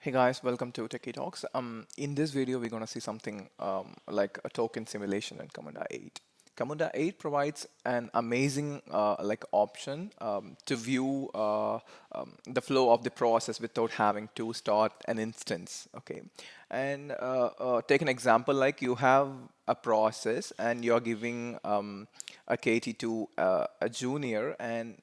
Hey guys, welcome to Techie Talks. In this video, we're going to see something like a token simulation in Camunda 8. Camunda 8 provides an amazing option to view the flow of the process without having to start an instance. Okay, and take an example like you have a process and you're giving a KT to a junior, and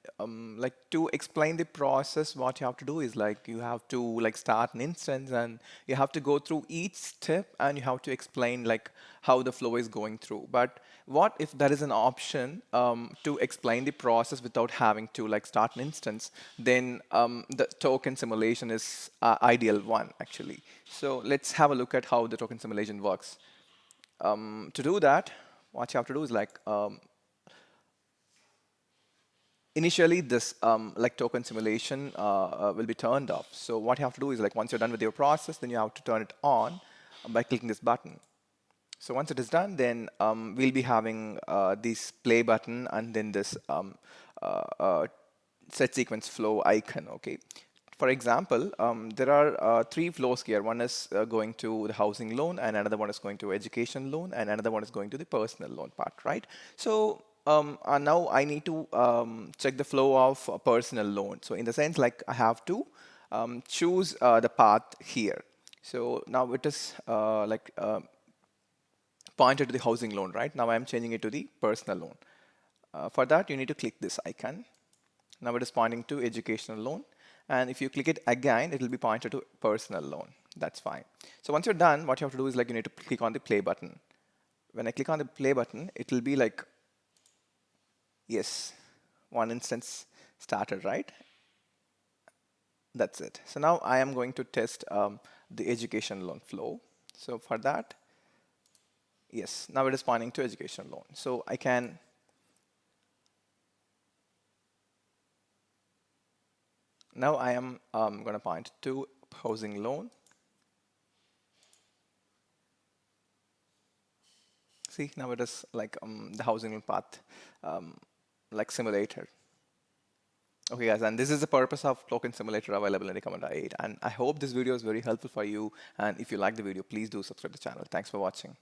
like to explain the process, what you have to do is like you have to like start an instance and you have to go through each step and you have to explain like how the flow is going through. But what if there is an option to explain the process without having to like start an instance? Then the token simulation is ideal one actually. So let's have a look at how the token simulation works. To do that, what you have to do is like initially this like token simulation will be turned off. So what you have to do is like once you're done with your process, then you have to turn it on by clicking this button. So once it is done, then we'll be having this play button and then this set sequence flow icon. Okay. For example, there are three flows here. One is going to the housing loan, and another one is going to education loan, and another one is going to the personal loan part, right? So now I need to check the flow of a personal loan. So in the sense, like I have to choose the path here. So now it is pointed to the housing loan, right? Now I'm changing it to the personal loan. For that, you need to click this icon. Now it is pointing to educational loan. And if you click it again, it will be pointed to personal loan. That's fine. So once you're done, what you have to do is like you need to click on the play button. When I click on the play button, it will be like, yes, one instance started, right? That's it. So now I am going to test the education loan flow. So for that, yes, now it is pointing to education loan. So I can now I am going to point to housing loan. See, now it is like the housing loan path like simulator. Okay guys, and this is the purpose of token simulator available in the Camunda 8. And I hope this video is very helpful for you. And if you like the video, please do subscribe to the channel. Thanks for watching.